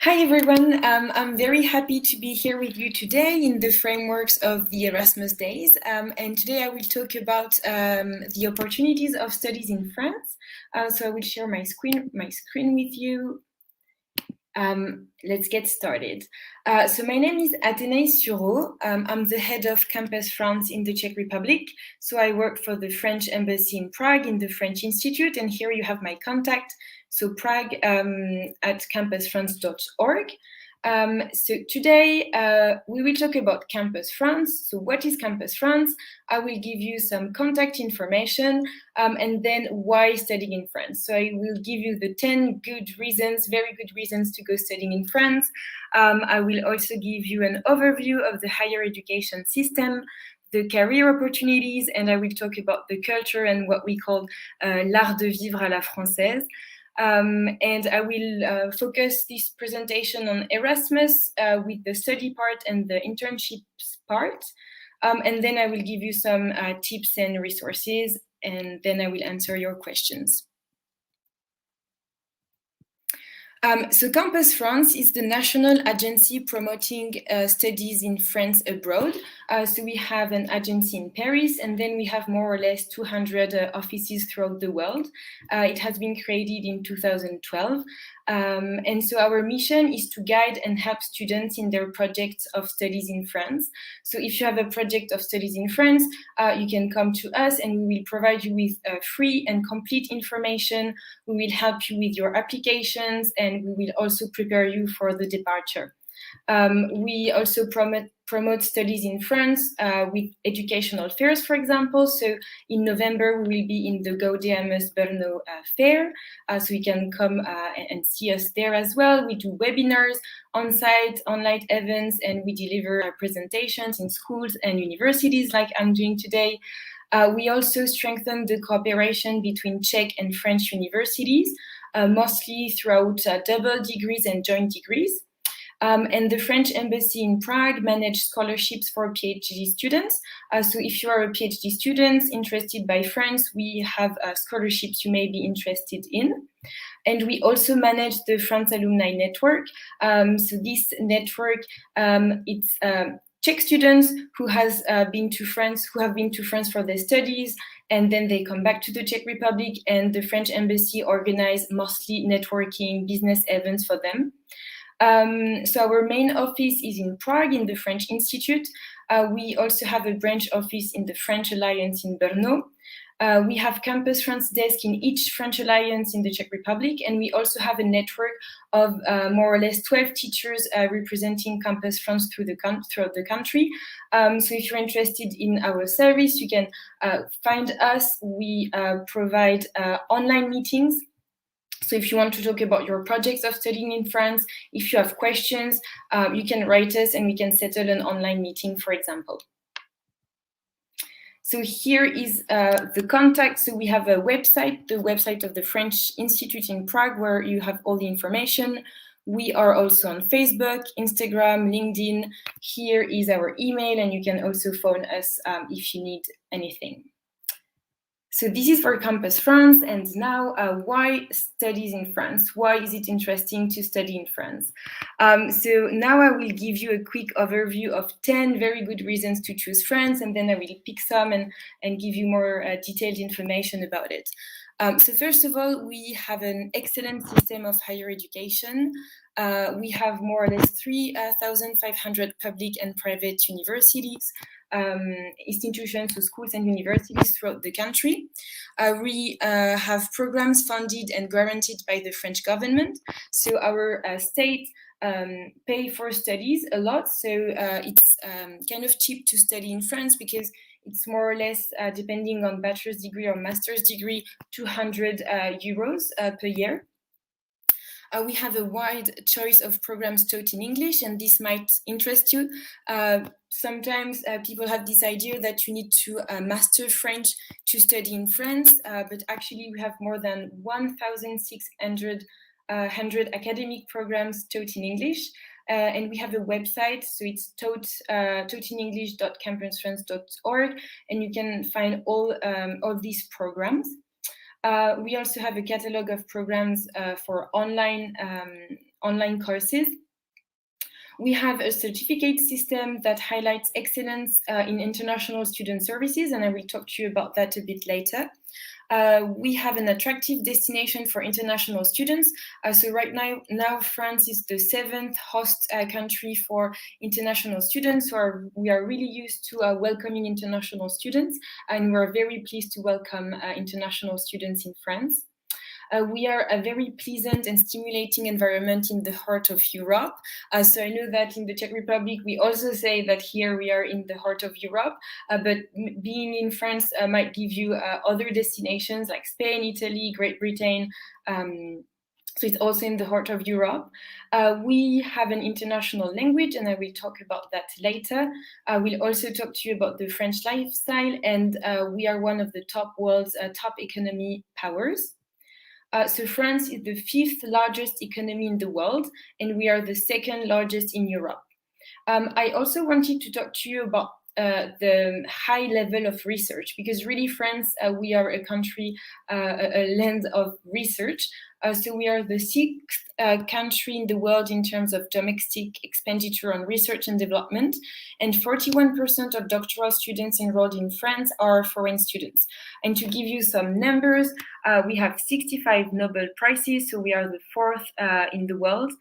Hi everyone, I'm very happy to be here with you today in the frameworks of the Erasmus Days, and today I will talk about the opportunities of studies in France. So I will share my screen with you. Let's get started. So my name is Athénaïs Sureau. I'm the head of Campus France in the Czech Republic. So I work for the French Embassy in Prague in the French Institute, and here you have my contact. So Prague at campusfrance.org. So today we will talk about Campus France. So what is Campus France? I will give you some contact information and then why studying in France. So I will give you the 10 very good reasons to go studying in France. I will also give you an overview of the higher education system, the career opportunities, and I will talk about the culture and what we call l'art de vivre à la française. And I will focus this presentation on Erasmus with the study part and the internships part. And then I will give you some tips and resources, and then I will answer your questions. So Campus France is the national agency promoting studies in France abroad. So we have an agency in Paris, and then we have more or less 200 offices throughout the world. It has been created in 2012. And so our mission is to guide and help students in their projects of studies in France. So if you have a project of studies in France, you can come to us and we will provide you with free and complete information. We will help you with your applications, and we will also prepare you for the departure. We also promote studies in France with educational fairs, for example. So in November, we will be in the Gaudeamus Brno fair, so you can come and see us there as well. We do webinars, on-site, online events, and we deliver presentations in schools and universities like I'm doing today. We also strengthen the cooperation between Czech and French universities, mostly throughout double degrees and joint degrees. And the French Embassy in Prague manages scholarships for PhD students. So if you are a PhD student interested by France, we have scholarships you may be interested in. And we also manage the France Alumni Network. So this network, it's Czech students who have been to France for their studies, and then they come back to the Czech Republic, and the French Embassy organize mostly networking business events for them. So our main office is in Prague in the French Institute. We also have a branch office in the French Alliance in Brno. We have Campus France desk in each French Alliance in the Czech Republic, and we also have a network of more or less 12 teachers representing Campus France throughout the country. So if you're interested in our service, you can find us. We provide online meetings. So if you want to talk about your projects of studying in France, if you have questions, you can write us and we can settle an online meeting, for example. So here is the contact. So we have a website, the website of the French Institute in Prague, where you have all the information. We are also on Facebook, Instagram, LinkedIn. Here is our email, and you can also phone us if you need anything. So this is for Campus France, and now why studies in France? Why is it interesting to study in France? So now I will give you a quick overview of 10 very good reasons to choose France, and then I will pick some and give you more detailed information about it. So first of all, we have an excellent system of higher education. We have more or less 3,500 public and private universities, institutions, so schools and universities throughout the country. We have programs funded and guaranteed by the French government. So our state pay for studies a lot. So it's kind of cheap to study in France because it's more or less, depending on bachelor's degree or master's degree, 200 euros per year. We have a wide choice of programs taught in English, and this might interest you. Sometimes people have this idea that you need to master French to study in France, but actually we have more than 1,600 academic programs taught in English. And we have a website, so it's taughtinenglish.campusfrance.org, and you can find all these programs. We also have a catalog of programs for online courses. We have a certificate system that highlights excellence in international student services, and I will talk to you about that a bit later. We have an attractive destination for international students. So right now France is the 7th host country for international students. So we are really used to welcoming international students, and we're very pleased to welcome international students in France. We are a very pleasant and stimulating environment in the heart of Europe. So I know that in the Czech Republic, we also say that here we are in the heart of Europe, but being in France might give you other destinations like Spain, Italy, Great Britain. So it's also in the heart of Europe. We have an international language, and I will talk about that later. I will also talk to you about the French lifestyle, and we are one of the world's top economy powers. So France is the 5th largest economy in the world, and we are the 2nd largest in Europe. I also wanted to talk to you about the high level of research, because really France, we are a country, a land of research. So we are the 6th country in the world in terms of domestic expenditure on research and development, and 41% of doctoral students enrolled in France are foreign students. And to give you some numbers, we have 65 Nobel Prizes, so we are the 4th in the world,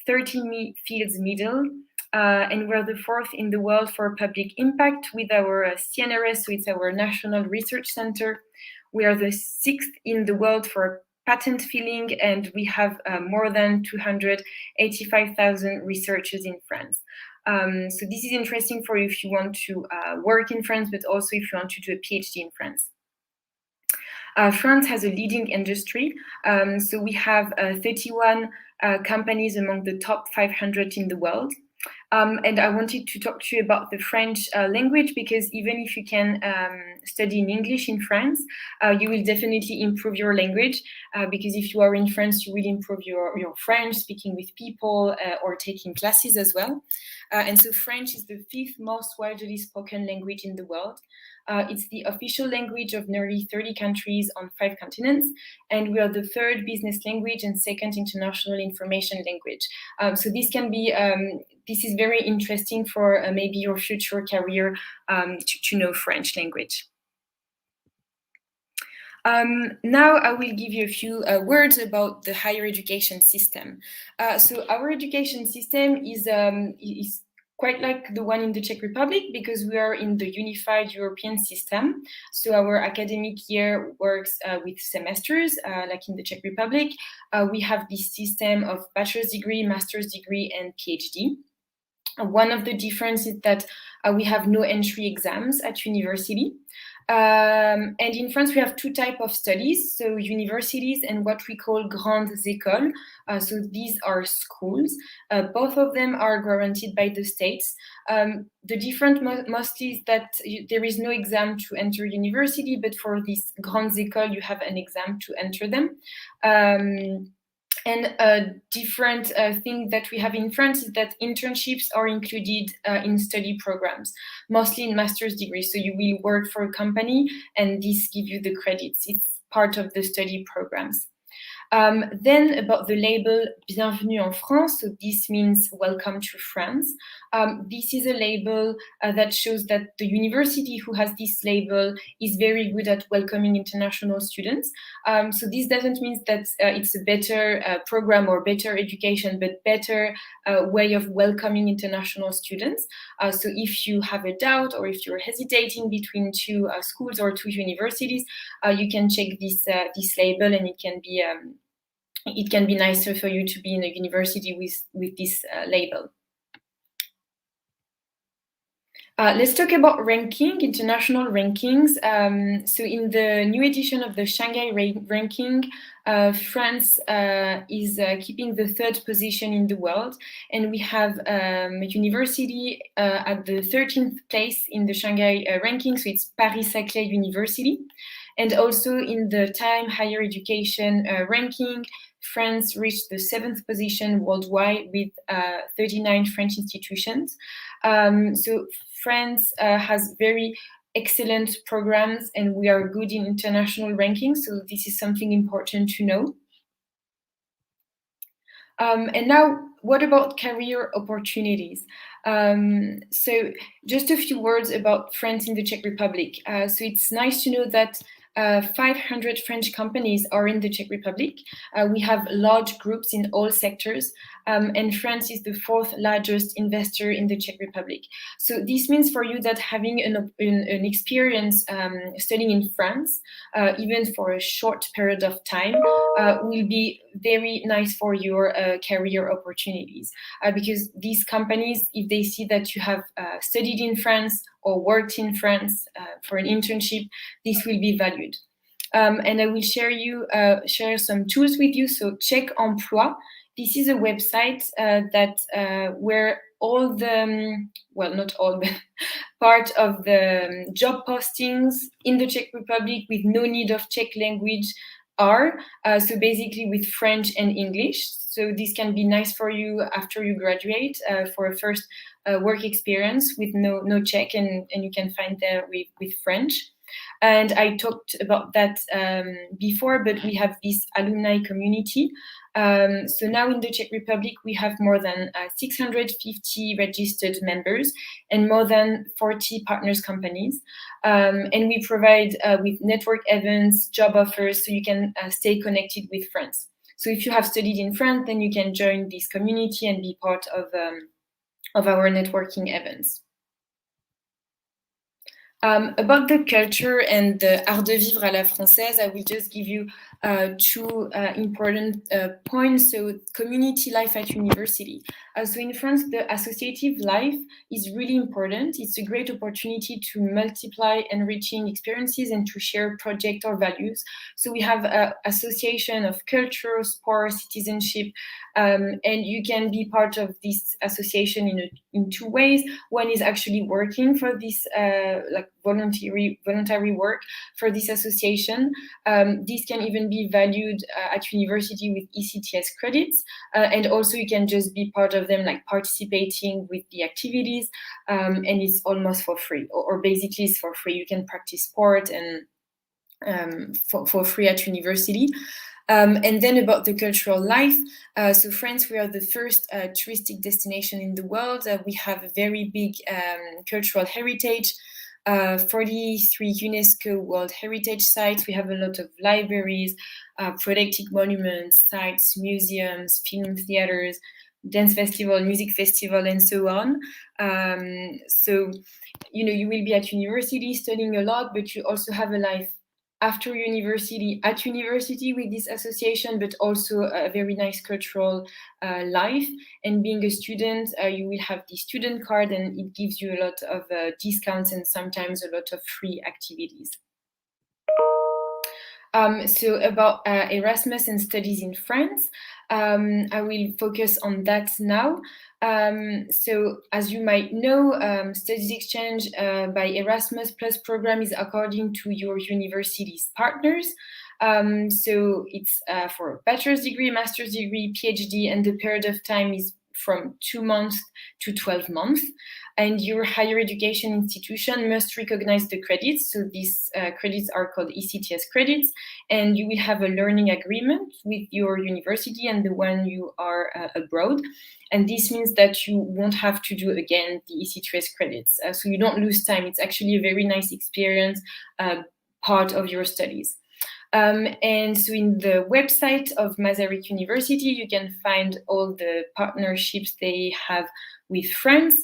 30 fields medal, and we're the 4th in the world for public impact with our CNRS, so it's our National Research Center. We are the 6th in the world for patent filing, and we have more than 285,000 researchers in France. So this is interesting for you if you want to work in France, but also if you want to do a PhD in France. France has a leading industry, so we have 31 companies among the top 500 in the world. And I wanted to talk to you about the French language, because even if you can study in English in France, you will definitely improve your language, because if you are in France, you will improve your French, speaking with people or taking classes as well. And so French is the 5th most widely spoken language in the world. It's the official language of nearly 30 countries on 5 continents, and we are the 3rd business language and 2nd international information language. So this can be this is very interesting for maybe your future career to know French language. Now I will give you a few words about the higher education system. So our education system is quite like the one in the Czech Republic, because we are in the unified European system. So our academic year works with semesters, like in the Czech Republic. We have this system of bachelor's degree, master's degree, and PhD. One of the differences is that we have no entry exams at university. And in France, we have 2 types of studies, so universities and what we call grandes écoles. So these are schools. Both of them are guaranteed by the states. The difference mostly is that there is no exam to enter university, but for these grandes écoles, you have an exam to enter them. And a different thing that we have in France is that internships are included in study programs, mostly in master's degrees. So you will work for a company, and this gives you the credits. It's part of the study programs. Then about the label Bienvenue en France, so this means welcome to France. This is a label that shows that the university who has this label is very good at welcoming international students. So this doesn't mean that it's a better program or better education, but better way of welcoming international students. So if you have a doubt or if you're hesitating between 2 schools or 2 universities, you can check this label, and it can be nicer for you to be in a university with this label. Let's talk about international rankings. So in the new edition of the Shanghai ranking, France is keeping the 3rd position in the world, and we have a university at the 13th place in the Shanghai ranking, so it's Paris-Saclay University. And also in the Time Higher Education ranking, France reached the 7th position worldwide with 39 French institutions. So France has very excellent programs, and we are good in international rankings. So this is something important to know. And now, what about career opportunities? So just a few words about France in the Czech Republic. So it's nice to know that 500 French companies are in the Czech Republic. We have large groups in all sectors, and France is the fourth largest investor in the Czech Republic. So this means for you that having an experience studying in France, even for a short period of time, will be very nice for your career opportunities. Because these companies, if they see that you have studied in France or worked in France for an internship, this will be valued. And I will share some tools with you. So Czech Emploi, this is a website where all the, well, not all, but part of the job postings in the Czech Republic with no need of Czech language are. So basically with French and English. So this can be nice for you after you graduate for a first work experience with no Czech, and you can find there with French. And I talked about that before, but we have this alumni community. So now in the Czech Republic, we have more than 650 registered members and more than 40 partners companies. And we provide with network events, job offers, so you can stay connected with friends. So if you have studied in France, then you can join this community and be part of our networking events. About the culture and the art de vivre à la française, I will just give you two important points. So community life at university. So in France, the associative life is really important. It's a great opportunity to multiply enriching experiences and to share project or values. So we have an association of culture, sport, citizenship, and you can be part of this association in two ways. One is actually working for this voluntary work for this association. This can even be valued at university with ECTS credits, and also you can just be part of them, like participating with the activities, and it's almost for free, or basically it's for free. You can practice sport and for free at university. And then about the cultural life, so France, we are the first touristic destination in the world. We have a very big cultural heritage, 43 UNESCO World Heritage Sites. We have a lot of libraries, protected monuments, sites, museums, film theaters, dance festival, music festival, and so on. So, you will be at university studying a lot, but you also have a life after university, at university with this association, but also a very nice cultural life. And being a student, you will have the student card, and it gives you a lot of discounts and sometimes a lot of free activities. So about Erasmus and studies in France, I will focus on that now. So as you might know, studies exchange by Erasmus Plus program is according to your university's partners. So it's for a bachelor's degree, master's degree, PhD, and the period of time is from 2 months to 12 months. And your higher education institution must recognize the credits. So these credits are called ECTS credits, and you will have a learning agreement with your university and the one you are abroad. And this means that you won't have to do again the ECTS credits. So you don't lose time. It's actually a very nice experience, part of your studies. And so in the website of Masaryk University, you can find all the partnerships they have with France.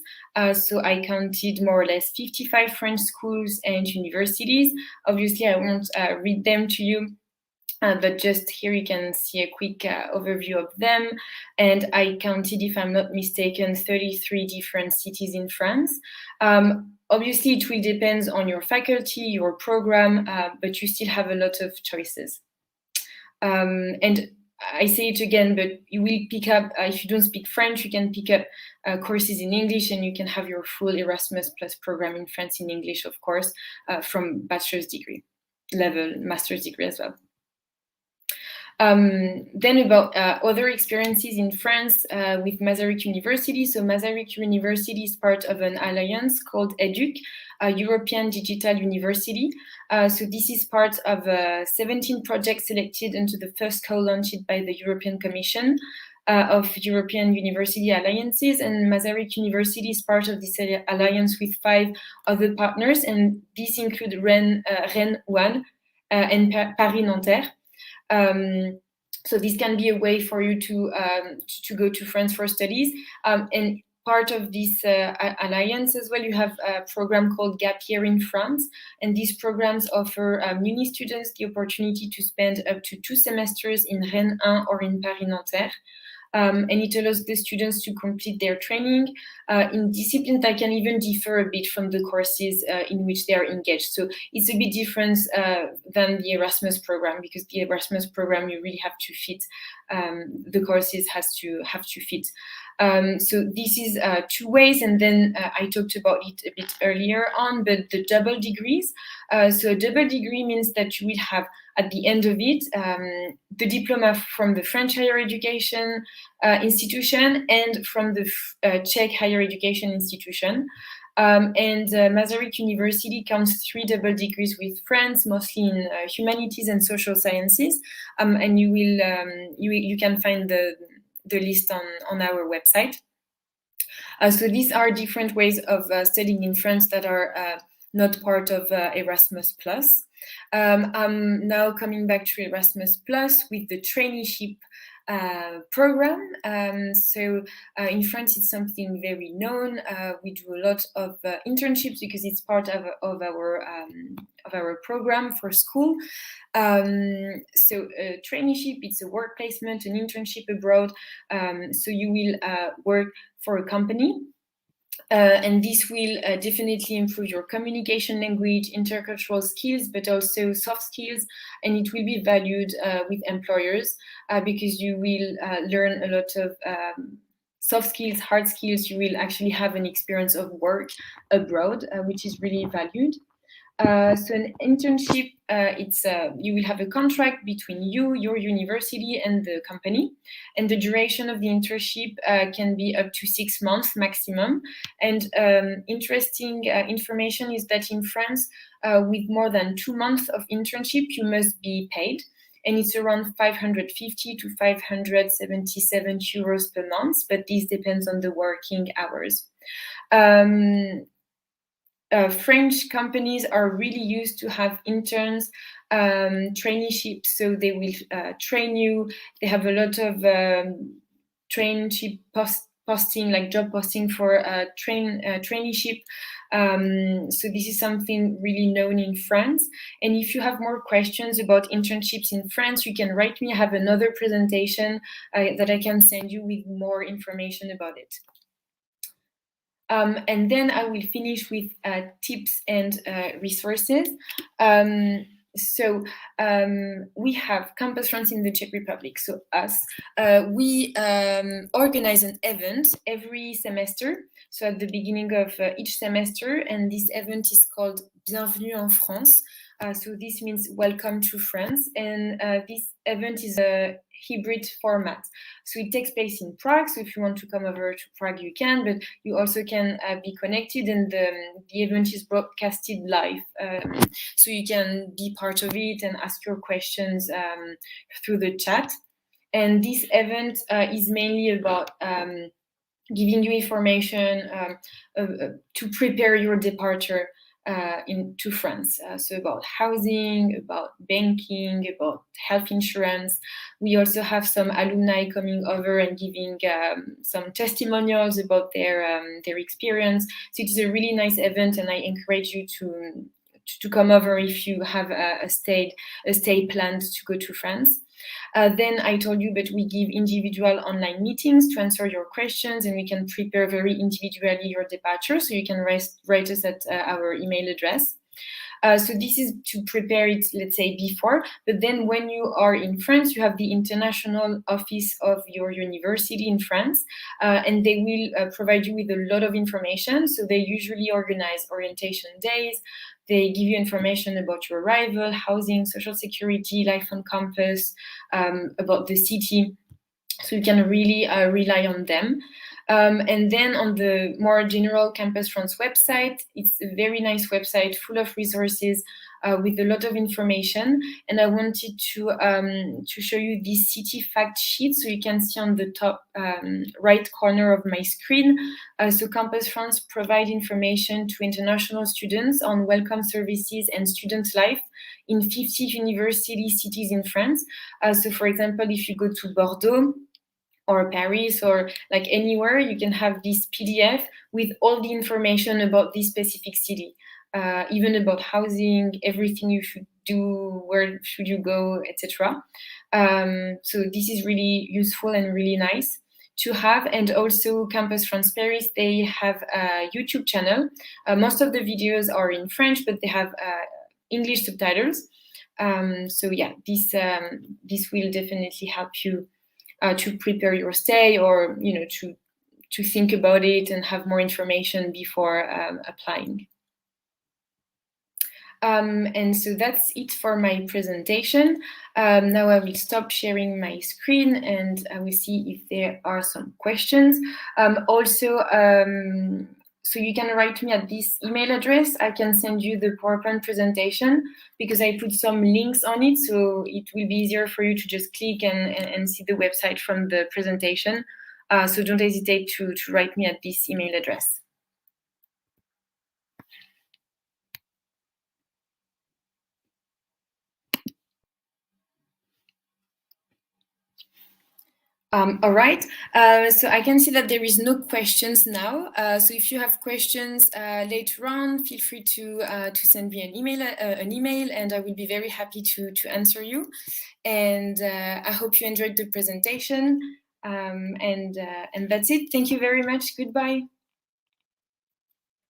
So I counted more or less 55 French schools and universities. Obviously, I won't read them to you, but just here you can see a quick overview of them. And I counted, if I'm not mistaken, 33 different cities in France. Obviously, it will depend on your faculty, your program, but you still have a lot of choices. And I say it again, but you will pick up, if you don't speak French, you can pick up courses in English, and you can have your full Erasmus Plus program in France in English, of course, from bachelor's degree level, master's degree as well. Then about other experiences in France with Masaryk University. So Masaryk University is part of an alliance called EDUC, a European Digital University. So this is part of 17 projects selected into the first call launched by the European Commission of European University Alliances. And Masaryk University is part of this alliance with 5 other partners, and these include Rennes 1 and Paris-Nanterre. So this can be a way for you to go to France for studies. And part of this alliance as well, you have a program called Gap Year in France. And these programs offer uni students the opportunity to spend up to 2 semesters in Rennes 1 or in Paris-Nanterre. And it allows the students to complete their training in disciplines that can even differ a bit from the courses in which they are engaged. So it's a bit different than the Erasmus program, because the Erasmus program, you really have to fit, the courses have to fit. So this is 2 ways, and then I talked about it a bit earlier on, but the double degrees. So a double degree means that you will have at the end of it the diploma from the French higher education institution and from the Czech higher education institution. And Masaryk University counts 3 double degrees with France, mostly in humanities and social sciences. And you will you can find the list on our website. So these are different ways of studying in France that are not part of Erasmus+. I'm now coming back to Erasmus+ with the traineeship program. So in France, it's something very known. We do a lot of internships because it's part of our program for school. So a traineeship, it's a work placement, an internship abroad. So you will work for a company. And this will definitely improve your communication language, intercultural skills, but also soft skills. And it will be valued with employers because you will learn a lot of soft skills, hard skills. You will actually have an experience of work abroad, which is really valued. So an internship, you will have a contract between you, your university, and the company. And the duration of the internship can be up to 6 months maximum. And interesting information is that in France, with more than 2 months of internship, you must be paid. And it's around 550 to 577 euros per month, but this depends on the working hours. French companies are really used to have interns, traineeships, so they will train you. They have a lot of traineeship posting, like job posting for traineeship. So this is something really known in France. And if you have more questions about internships in France, you can write me. I have another presentation that I can send you with more information about it. And then I will finish with tips and resources. So we have Campus France in the Czech Republic, so us. We organize an event every semester, so at the beginning of each semester, and this event is called Bienvenue en France. So this means welcome to France, and this event is a hybrid format. So it takes place in Prague, so if you want to come over to Prague, you can, but you also can be connected, and the event is broadcasted live. So you can be part of it and ask your questions through the chat. And this event is mainly about giving you information to prepare your departure into France. So about housing, about banking, about health insurance. We also have some alumni coming over and giving some testimonials about their experience. So it is a really nice event, and I encourage you to come over if you have a stay planned to go to France. Then I told you, but we give individual online meetings to answer your questions, and we can prepare very individually your departure. So you can write us at our email address. So this is to prepare it, let's say, before. But then when you are in France, you have the international office of your university in France, and they will provide you with a lot of information. So they usually organize orientation days, They give you information about your arrival, housing, social security, life on campus, about the city. So you can really rely on them. And then on the more general Campus France website, it's a very nice website full of resources with a lot of information. And I wanted to show you this city fact sheet. So you can see on the top right corner of my screen. So Campus France provide information to international students on welcome services and student life in 50 university cities in France. So for example, if you go to Bordeaux, or Paris, or like anywhere, you can have this PDF with all the information about this specific city, even about housing, everything you should do, where should you go, etc. So this is really useful and really nice to have. And also Campus France Paris, they have a YouTube channel. Most of the videos are in French, but they have English subtitles. So yeah, this will definitely help you to prepare your stay, or to think about it and have more information before applying. And so that's it for my presentation. Now I will stop sharing my screen and I will see if there are some questions. So you can write me at this email address. I can send you the PowerPoint presentation because I put some links on it, so it will be easier for you to just click and see the website from the presentation. So don't hesitate to write me at this email address. All right, so I can see that there is no questions now. So if you have questions later on, feel free to send me an email, and I will be very happy to answer you. And I hope you enjoyed the presentation. And that's it. Thank you very much. Goodbye.